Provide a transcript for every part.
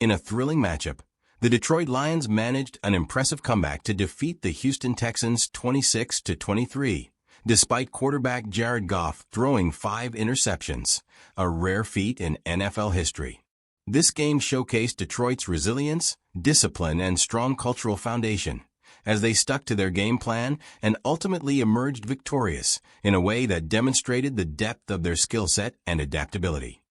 In a thrilling matchup, the Detroit Lions managed an impressive comeback to defeat the Houston Texans 26-23, despite quarterback Jared Goff throwing 5 interceptions, a rare feat in NFL history. This game showcased Detroit's resilience, discipline, and strong cultural foundation, as they stuck to their game plan and ultimately emerged victorious in a way that demonstrated the depth of their skill set and adaptability.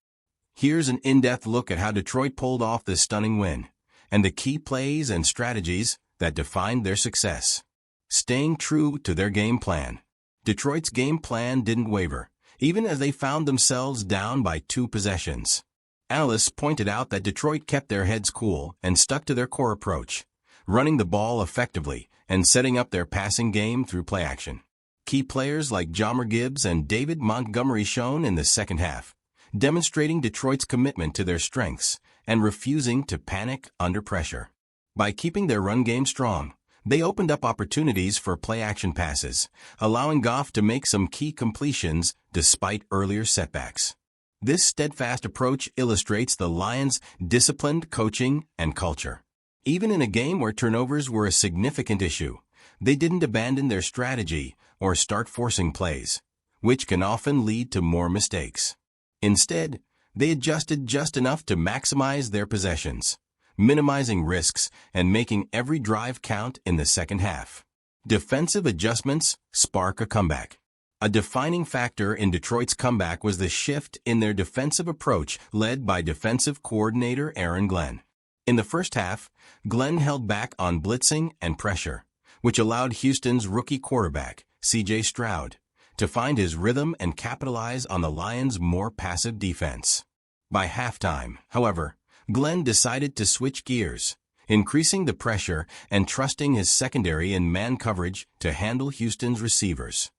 Here's an in-depth look at how Detroit pulled off this stunning win, and the key plays and strategies that defined their success. Staying true to their game plan. Detroit's game plan didn't waver, even as they found themselves down by 2 possessions. Analysts pointed out that Detroit kept their heads cool and stuck to their core approach, running the ball effectively and setting up their passing game through play action. Key players like Jahmyr Gibbs and David Montgomery shone in the second half, demonstrating Detroit's commitment to their strengths and refusing to panic under pressure. By keeping their run game strong, they opened up opportunities for play-action passes, allowing Goff to make some key completions despite earlier setbacks. This steadfast approach illustrates the Lions' disciplined coaching and culture. Even in a game where turnovers were a significant issue, they didn't abandon their strategy or start forcing plays, which can often lead to more mistakes. Instead, they adjusted just enough to maximize their possessions, minimizing risks and making every drive count in the second half. Defensive adjustments spark a comeback. A defining factor in Detroit's comeback was the shift in their defensive approach led by defensive coordinator Aaron Glenn. In the first half, Glenn held back on blitzing and pressure, which allowed Houston's rookie quarterback, C.J. Stroud, to find his rhythm and capitalize on the Lions' more passive defense. By halftime, however, Glenn decided to switch gears, increasing the pressure and trusting his secondary and man coverage to handle Houston's receivers.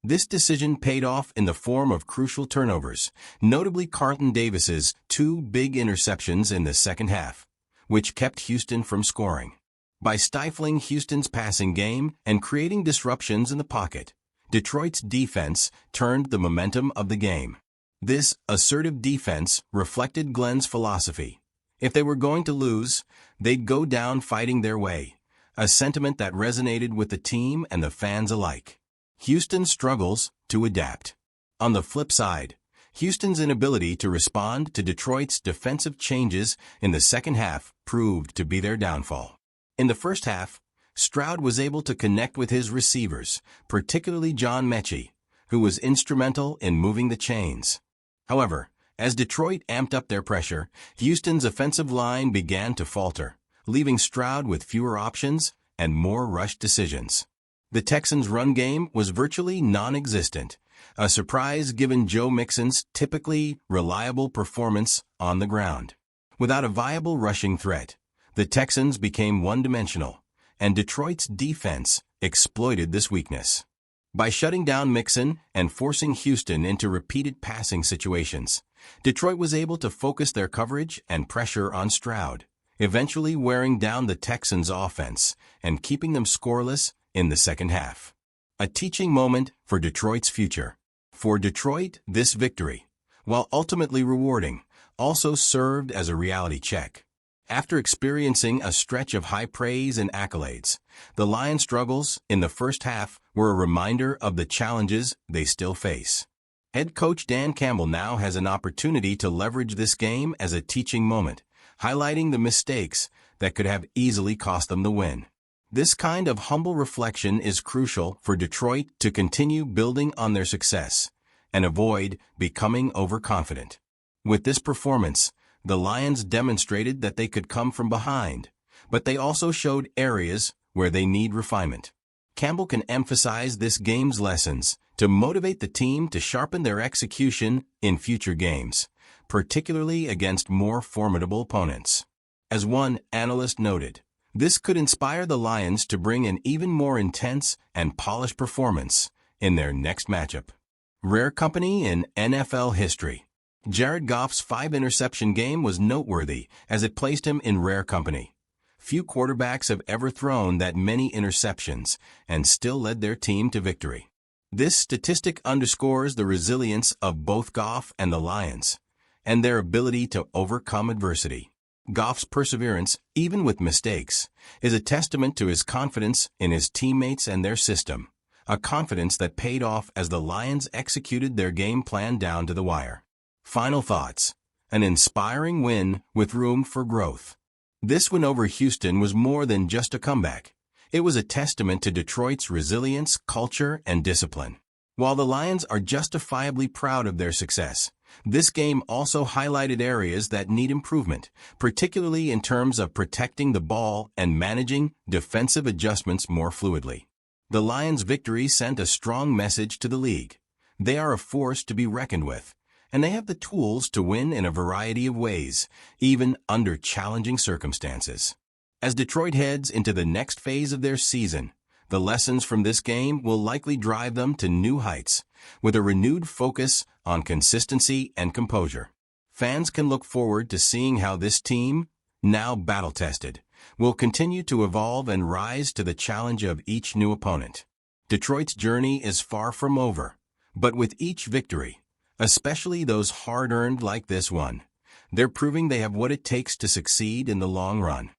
This decision paid off in the form of crucial turnovers, notably Carlton Davis's 2 big interceptions in the second half, which kept Houston from scoring. By stifling Houston's passing game and creating disruptions in the pocket, Detroit's defense turned the momentum of the game. This assertive defense reflected Glenn's philosophy. If they were going to lose, they'd go down fighting their way, a sentiment that resonated with the team and the fans alike. Houston struggles to adapt. On the flip side, Houston's inability to respond to Detroit's defensive changes in the second half proved to be their downfall. In the first half, Stroud was able to connect with his receivers, particularly John Mechie, who was instrumental in moving the chains. However, as Detroit amped up their pressure, Houston's offensive line began to falter, leaving Stroud with fewer options and more rushed decisions. The Texans' run game was virtually non-existent, a surprise given Joe Mixon's typically reliable performance on the ground. Without a viable rushing threat, the Texans became one-dimensional, and Detroit's defense exploited this weakness. By shutting down Mixon and forcing Houston into repeated passing situations, Detroit was able to focus their coverage and pressure on Stroud, eventually wearing down the Texans' offense and keeping them scoreless in the second half. A teaching moment for Detroit's future. For Detroit, this victory, while ultimately rewarding, also served as a reality check. After experiencing a stretch of high praise and accolades, the Lions' struggles in the first half were a reminder of the challenges they still face. Head coach Dan Campbell now has an opportunity to leverage this game as a teaching moment, highlighting the mistakes that could have easily cost them the win. This kind of humble reflection is crucial for Detroit to continue building on their success and avoid becoming overconfident. With this performance, the Lions demonstrated that they could come from behind, but they also showed areas where they need refinement. Campbell can emphasize this game's lessons to motivate the team to sharpen their execution in future games, particularly against more formidable opponents. As one analyst noted, this could inspire the Lions to bring an even more intense and polished performance in their next matchup. Rare company in NFL history. Jared Goff's 5-interception game was noteworthy as it placed him in rare company. Few quarterbacks have ever thrown that many interceptions and still led their team to victory. This statistic underscores the resilience of both Goff and the Lions, and their ability to overcome adversity. Goff's perseverance, even with mistakes, is a testament to his confidence in his teammates and their system, a confidence that paid off as the Lions executed their game plan down to the wire. Final thoughts. An inspiring win with room for growth. This win over Houston was more than just a comeback. It was a testament to Detroit's resilience, culture, and discipline. While the Lions are justifiably proud of their success, this game also highlighted areas that need improvement, particularly in terms of protecting the ball and managing defensive adjustments more fluidly. The Lions' victory sent a strong message to the league. They are a force to be reckoned with, and they have the tools to win in a variety of ways, even under challenging circumstances. As Detroit heads into the next phase of their season, the lessons from this game will likely drive them to new heights, with a renewed focus on consistency and composure. Fans can look forward to seeing how this team, now battle-tested, will continue to evolve and rise to the challenge of each new opponent. Detroit's journey is far from over, but with each victory, especially those hard-earned like this one, they're proving they have what it takes to succeed in the long run.